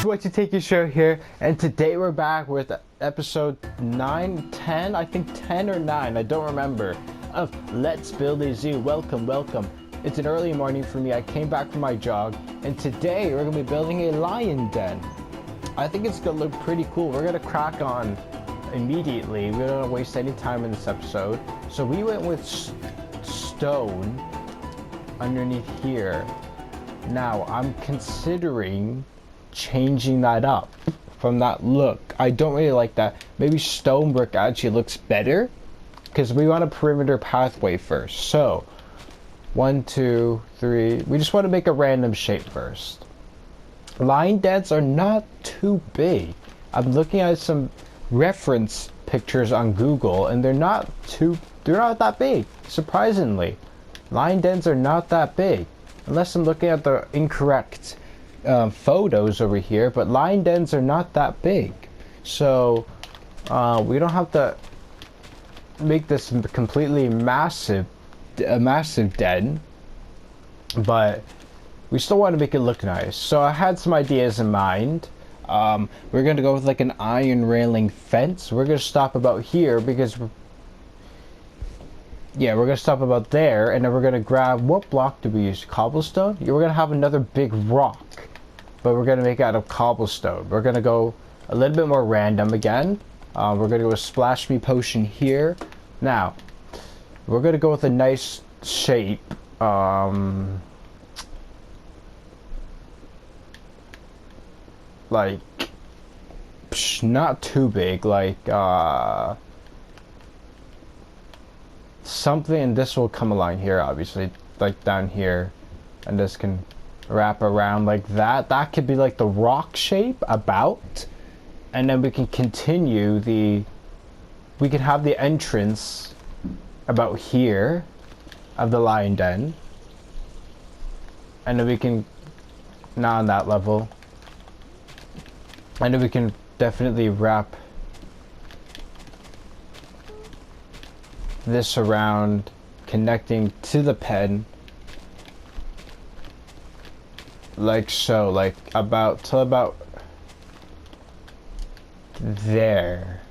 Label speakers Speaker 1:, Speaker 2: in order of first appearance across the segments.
Speaker 1: What you take your show here, and today we're back with episode 9, 10, I think 10 or 9, I don't remember, of Let's Build a Zoo. Welcome. It's an early morning for me. I came back from my jog, and today we're gonna be building a lion den. I think it's gonna look pretty cool. We're gonna crack on immediately. We don't wanna waste any time in this episode. So we went with stone underneath here. Now I'm considering changing that up from that look. I don't really like that. Maybe stone brick actually looks better because we want a perimeter pathway first. So 1, 2, 3, we just want to make a random shape first. Lion dens are not too big. I'm looking at some reference pictures on Google and they're not that big, surprisingly. Lion dens are not that big unless I'm looking at the incorrect photos over here, but lion dens are not that big, so we don't have to make this completely a massive den, but we still want to make it look nice. So I had some ideas in mind. We're gonna go with like an iron railing fence. We're gonna stop about here because we're gonna stop about there, and then we're gonna grab, what block do we use? Cobblestone? Yeah, we're gonna have another big rock, but we're gonna make it out of cobblestone. We're gonna go a little bit more random again. We're gonna go with splash me potion here. Now we're gonna go with a nice shape. Like not too big, like something, and this will come along here, obviously, like down here, and this can wrap around like that. That could be like the rock shape about, and then we can continue we can have the entrance about here of the lion den, and then we can, not on that level, and then we can definitely wrap this around, connecting to the pen like so, like about there.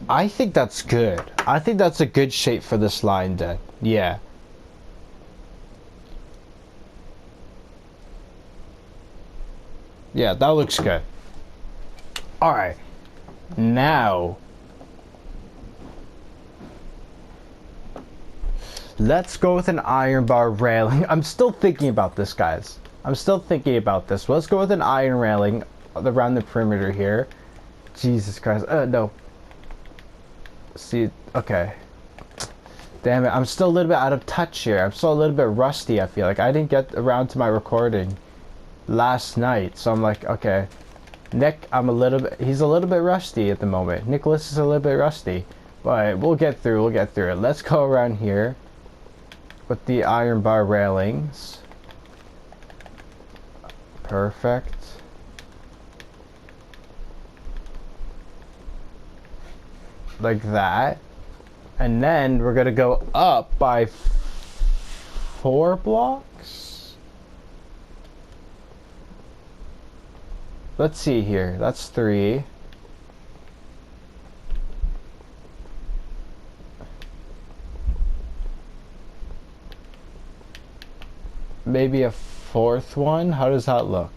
Speaker 1: I think that's good. I think that's a good shape for this lion den. Yeah. Yeah, that looks good. Alright. Now let's go with an iron bar railing. I'm still thinking about this, guys. I'm still thinking about this. Let's go with an iron railing around the perimeter here. Jesus Christ. No. See, okay. Damn it. I'm still a little bit out of touch here. I'm still a little bit rusty, I feel like. I didn't get around to my recording last night. So I'm like, okay. Nick, he's a little bit rusty at the moment. Nicholas is a little bit rusty. But we'll get through it. Let's go around here with the iron bar railings. Perfect. Like that. And then we're gonna go up by 4 blocks. Let's see here. That's 3. Maybe a 4th one. How does that look?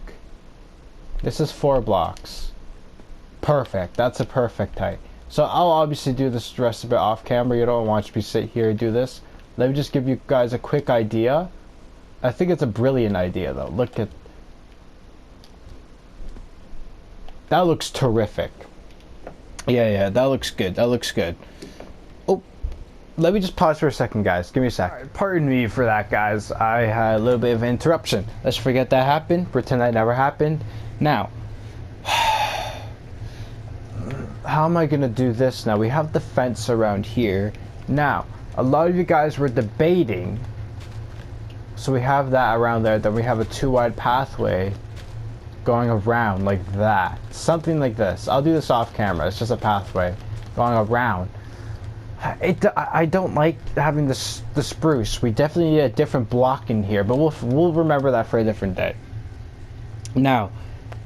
Speaker 1: This is 4 blocks. Perfect. That's a perfect height. So I'll obviously do this rest of it off camera. You don't want me to sit here and do this. Let me just give you guys a quick idea. I think it's a brilliant idea though. Look at that. Looks terrific. Yeah, that looks good. Oh, let me just pause for a second, guys. Give me a sec. Right, pardon me for that, guys. I had a little bit of an interruption. Let's forget that happened. Pretend that never happened. Now, how am I gonna do this now? We have the fence around here. Now, a lot of you guys were debating, so we have that around there. Then we have a 2-wide pathway going around like that. Something like this. I'll do this off camera. It's just a pathway going around. I don't like having this the spruce. We definitely need a different block in here, but we'll remember that for a different day. Now,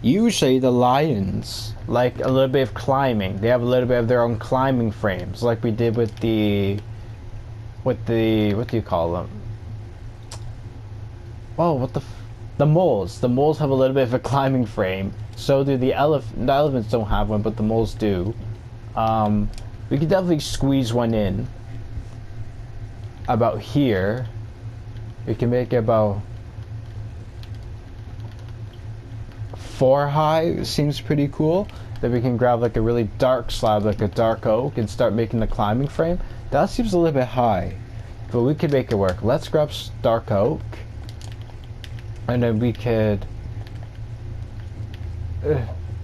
Speaker 1: usually the lions like a little bit of climbing. They have a little bit of their own climbing frames, like we did with the what do you call them? Oh, the moles. The moles have a little bit of a climbing frame. So do the elephant. The elephants don't have one, but the moles do. We could definitely squeeze one in about here. We can make it about 4 high. It seems pretty cool. Then we can grab like a really dark slab, like a dark oak, and start making the climbing frame. That seems a little bit high, but we could make it work. Let's grab dark oak, and then we could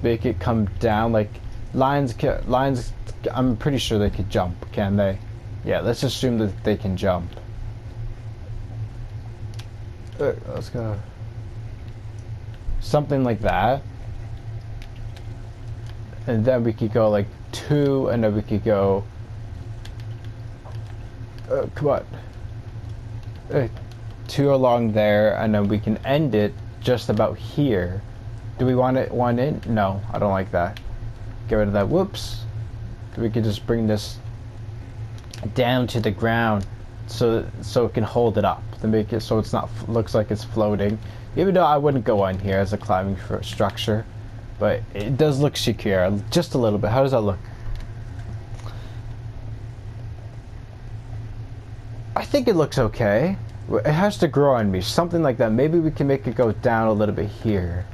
Speaker 1: make it come down. Like lions. I'm pretty sure they could jump, can they? Yeah, let's assume that they can jump. Let's go. Something like that. And then we could go like 2, and then we could go... come on. 2 along there, and then we can end it just about here. Do we want it one in? No, I don't like that. Get rid of that. Whoops. We could just bring this down to the ground so it can hold it up to make it so it's not looks like it's floating. Even though I wouldn't go on here as a climbing structure, but it does look secure just a little bit. How does that look? I think it looks okay. It has to grow on me, something like that. Maybe we can make it go down a little bit here.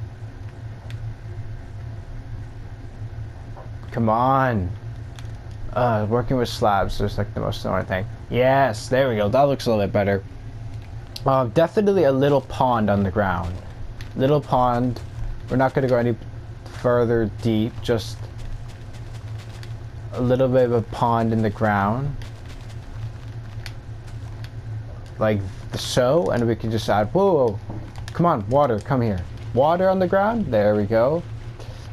Speaker 1: Come on. Working with slabs is like the most annoying thing. Yes, there we go. That looks a little bit better. Definitely a little pond on the ground. Little pond. We're not going to go any further deep. Just a little bit of a pond in the ground. Like so. And we can just add... Whoa. Come on, water. Come here. Water on the ground. There we go.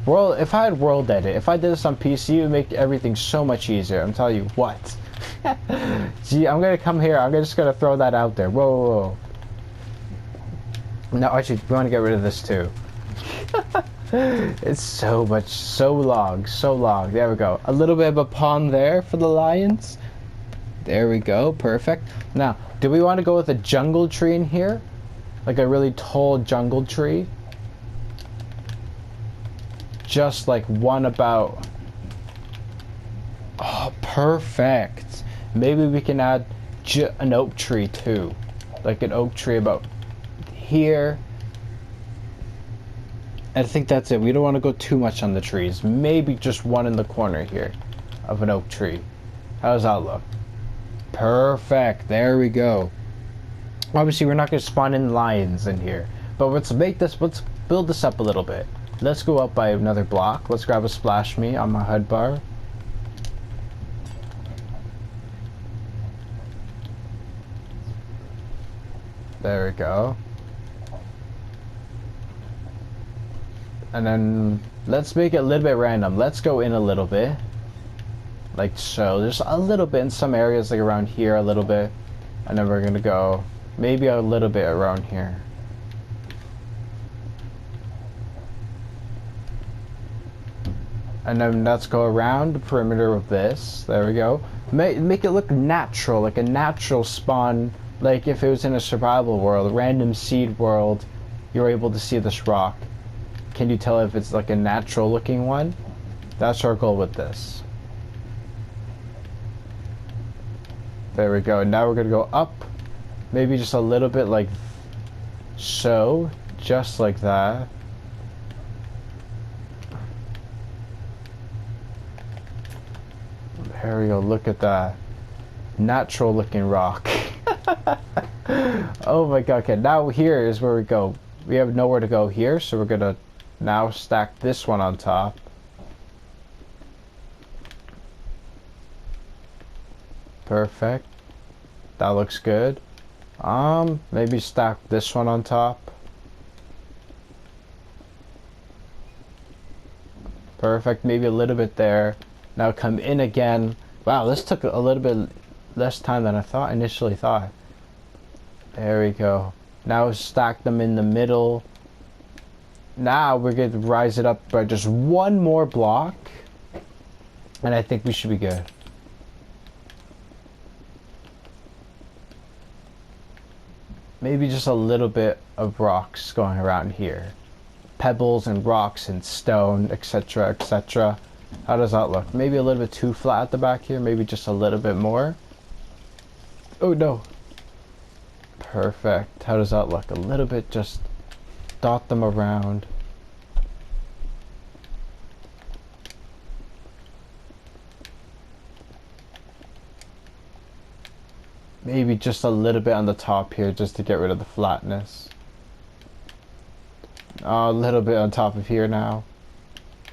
Speaker 1: World, if I had world edit, if I did this on PC, it would make everything so much easier. I'm telling you what. Gee, I'm gonna come here. I'm just gonna throw that out there. Whoa, whoa, whoa. No, actually, we want to get rid of this too. It's so long. There we go. A little bit of a pond there for the lions. There we go. Perfect. Now, do we want to go with a jungle tree in here? Like a really tall jungle tree? Just like one about... Oh, perfect. Maybe we can add an oak tree too. Like an oak tree about here. I think that's it. We don't want to go too much on the trees. Maybe just one in the corner here of an oak tree. How does that look? Perfect. There we go. Obviously, we're not going to spawn in lions in here. But let's build this up a little bit. Let's go up by another block. Let's grab a splash me on my HUD bar. There we go. And then let's make it a little bit random. Let's go in a little bit. Like so. There's a little bit in some areas, like around here a little bit. And then we're gonna go maybe a little bit around here. And then let's go around the perimeter of this. There we go. Make it look natural, like a natural spawn. Like if it was in a survival world, a random seed world, you're able to see this rock. Can you tell if it's like a natural looking one? That's our goal with this. There we go. Now we're gonna go up. Maybe just a little bit like so. Just like that. There we go, look at that. Natural looking rock. Oh my god, okay, now here is where we go. We have nowhere to go here, so we're gonna now stack this one on top. Perfect. That looks good. Maybe stack this one on top. Perfect, maybe a little bit there. Now come in again, Wow, this took a little bit less time than I initially thought. There we go. Now stack them in the middle. Now we're going to rise it up by just one more block. And I think we should be good. Maybe just a little bit of rocks going around here. Pebbles and rocks and stone, etc, etc. How does that look? Maybe a little bit too flat at the back here. Maybe just a little bit more. Oh no. Perfect. How does that look? A little bit, just dot them around. Maybe just a little bit on the top here just to get rid of the flatness. A little bit on top of here now.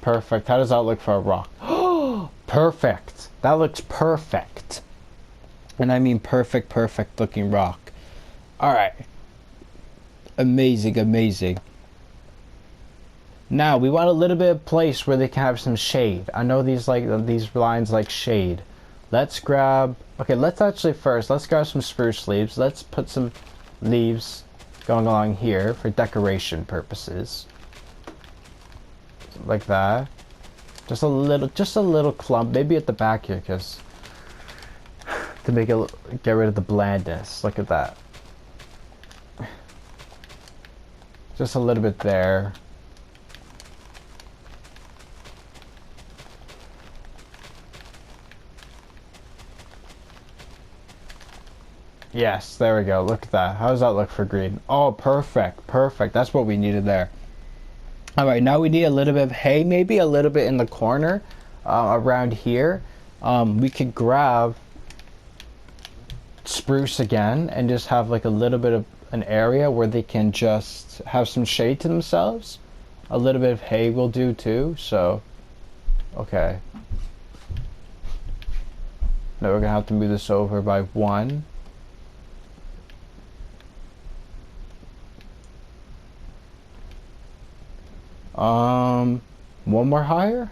Speaker 1: Perfect. How does that look for a rock? Perfect. That looks perfect. And I mean perfect, perfect looking rock. Alright. Amazing, amazing. Now we want a little bit of place where they can have some shade. I know these lines like shade. Let's grab, okay, let's grab some spruce leaves. Let's put some leaves going along here for decoration purposes. Like that. Just a little clump, maybe at the back here, because to make it, get rid of the blandness. Look at that. Just a little bit there. Yes, there we go. Look at that. How does that look for green? Oh, perfect. Perfect. That's what we needed there. Alright, now we need a little bit of hay, maybe a little bit in the corner around here. We could grab spruce again and just have like a little bit of an area where they can just have some shade to themselves. A little bit of hay will do too, so okay. Now we're gonna have to move this over by one. One more higher?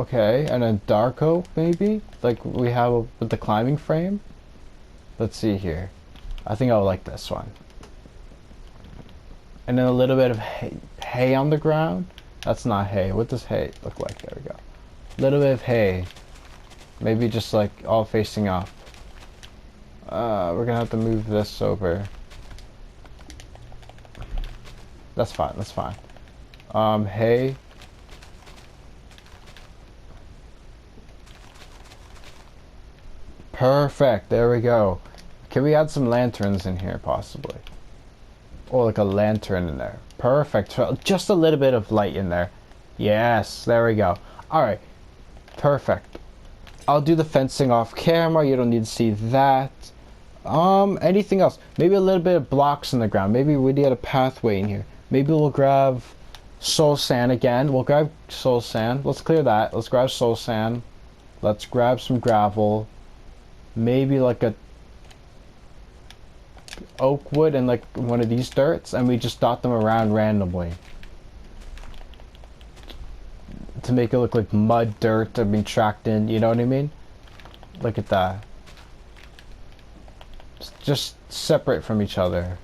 Speaker 1: Okay, and a dark oak maybe? Like we have with the climbing frame? Let's see here. I think I would like this one. And then a little bit of hay on the ground. That's not hay. What does hay look like? There we go. A little bit of hay. Maybe just like all facing up. We're gonna have to move this over. That's fine, that's fine. Hay. Perfect, there we go. Can we add some lanterns in here, possibly? Or like a lantern in there. Perfect, just a little bit of light in there. Yes, there we go. Alright, perfect. I'll do the fencing off camera, you don't need to see that. Anything else? Maybe a little bit of blocks in the ground. Maybe we need a pathway in here. Maybe we'll grab soul sand again. We'll grab soul sand. Let's clear that. Let's grab soul sand. Let's grab some gravel. Maybe like a oak wood and like one of these dirts, and we just dot them around randomly to make it look like mud, dirt, being tracked in. You know what I mean? Look at that. Just separate from each other.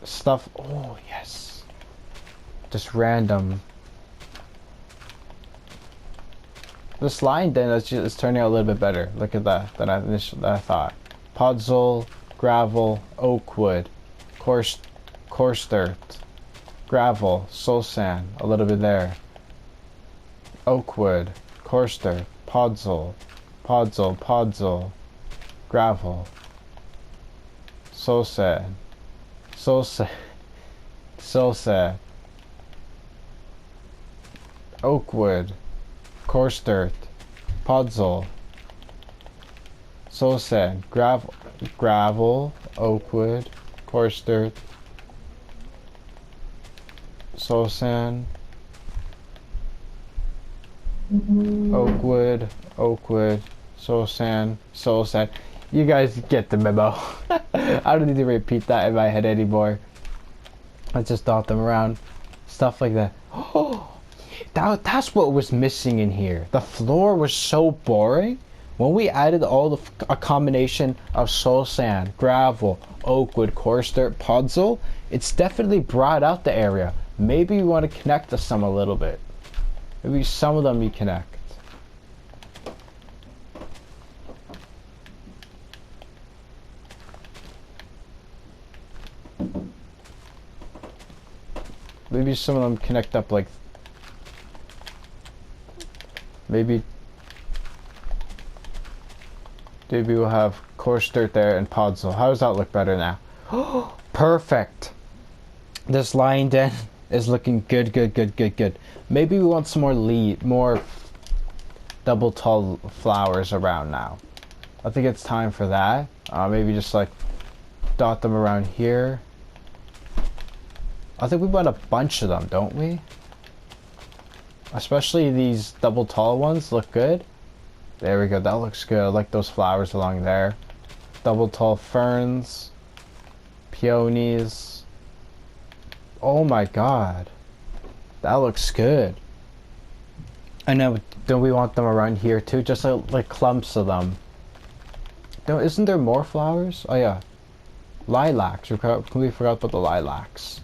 Speaker 1: Stuff. Oh yes. Just random. This line then is turning out a little bit better. Look at that than I thought. Podzol, gravel, oak wood, coarse dirt, gravel, soul sand, a little bit there. Oak wood, coarse dirt, podzol, gravel, soul sand, oak wood, coarse dirt, podzol, soul sand, gravel, oak wood, coarse dirt, soul sand, oak wood, soul sand. You guys get the memo. I don't need to repeat that in my head anymore. Let's just dot them around. Stuff like that. Oh, that's what was missing in here. The floor was so boring. When we added a combination of soul sand, gravel, oak wood, coarse dirt, puzzle, it's definitely brought out the area. Maybe you want to connect to some a little bit. Maybe some of them you connect. Maybe some of them connect up like... Maybe we'll have coarse dirt there and puzzle. How does that look better now? Perfect. This lion den is looking good, good, good, good, good. Maybe we want some more double tall flowers around now. I think it's time for that. Maybe just like dot them around here. I think we want a bunch of them, don't we? Especially these double tall ones look good. There we go, that looks good. I like those flowers along there. Double tall ferns. Peonies. Oh my god. That looks good. I know, don't we want them around here too? Just like clumps of them. Isn't there more flowers? Oh yeah. Lilacs. We forgot about the lilacs.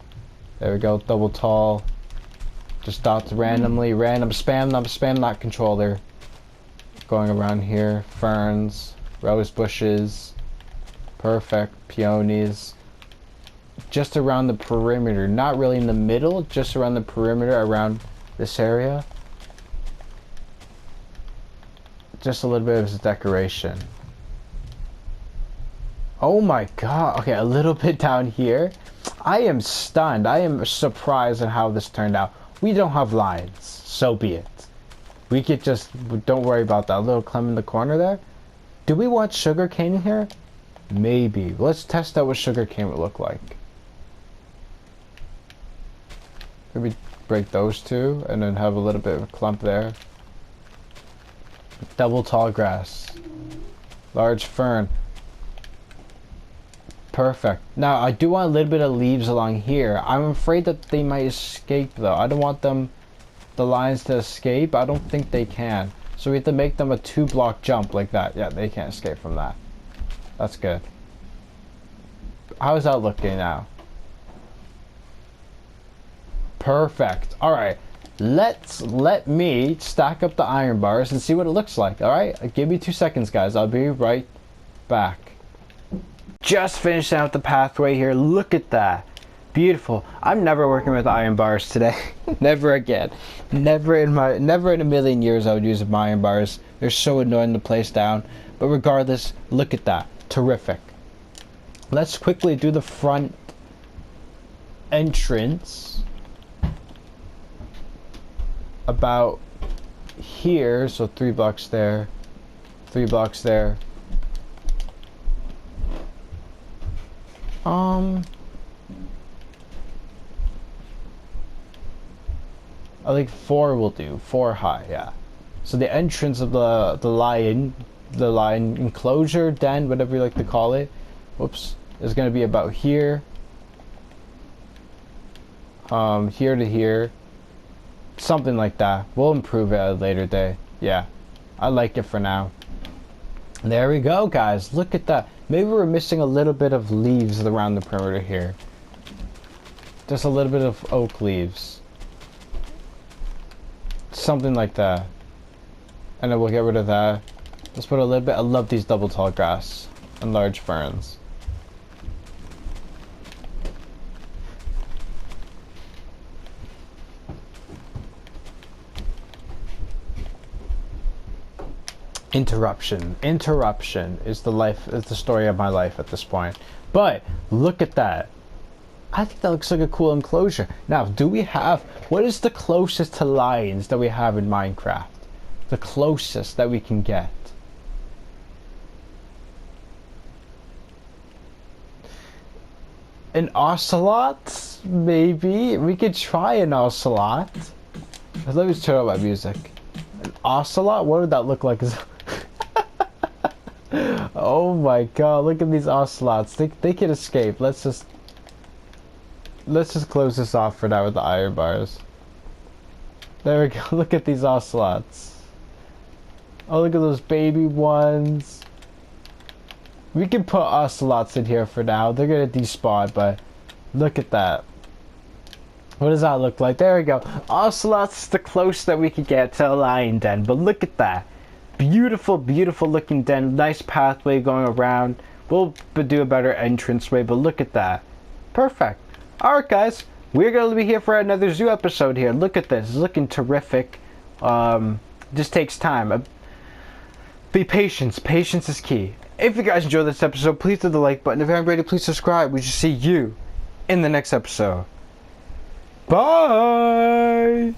Speaker 1: There we go, double tall. Just dots randomly, spam that controller. Going around here, ferns, rose bushes, perfect, peonies. Just around the perimeter, not really in the middle, just around the perimeter, around this area. Just a little bit of decoration. Oh my god, okay, a little bit down here. I am stunned, I am surprised at how this turned out. We don't have lines, so be it. We could just, don't worry about that little clem in the corner there. Do we want sugar cane in here? Maybe. Let's test out what sugar cane would look like. Maybe break those two and then have a little bit of a clump there. Double tall grass. Large fern. Perfect. Now, I do want a little bit of leaves along here. I'm afraid that they might escape though. I don't want them, the lines to escape. I don't think they can. So we have to make them a 2-block jump like that. Yeah, they can't escape from that. That's good. How's that looking now? Perfect. Alright. Let me stack up the iron bars and see what it looks like. Alright? Give me 2 seconds, guys. I'll be right back. Just finished out the pathway here. Look at that. Beautiful. I'm never working with iron bars today. Never again. Never in a million years I would use my iron bars. They're so annoying to place down. But regardless, look at that. Terrific. Let's quickly do the front entrance. About here. So 3 blocks there. 3 blocks there. I think 4 will do. 4 high, yeah. So the entrance of the lion enclosure, den, whatever you like to call it, whoops, is going to be about here. Here to here. Something like that. We'll improve it at a later day. Yeah. I like it for now. There we go, guys. Look at that. Maybe we're missing a little bit of leaves around the perimeter here. Just a little bit of oak leaves. Something like that. And then we'll get rid of that. Let's put a little bit. I love these double tall grass and large ferns. Interruption is the story of my life at this point. But look at that. I think that looks like a cool enclosure. Now, what is the closest to lions that we have in Minecraft? The closest that we can get. An ocelot? Maybe. We could try an ocelot. Let me turn on my music. An ocelot? What would that look like? Oh my god, look at these ocelots. They can escape. Let's just... let's just close this off for now with the iron bars. There we go. Look at these ocelots. Oh, look at those baby ones. We can put ocelots in here for now. They're gonna despawn, but look at that. What does that look like? There we go. Ocelots is the closest that we could get to a lion den, but look at that. Beautiful, beautiful looking den. Nice pathway going around. We'll do a better entranceway, but look at that. Perfect. Alright guys, we're going to be here for another zoo episode here. Look at this. It's looking terrific. Just takes time. Be patient. Patience is key. If you guys enjoyed this episode, please hit the like button. If you haven't already, please subscribe. We shall see you in the next episode. Bye!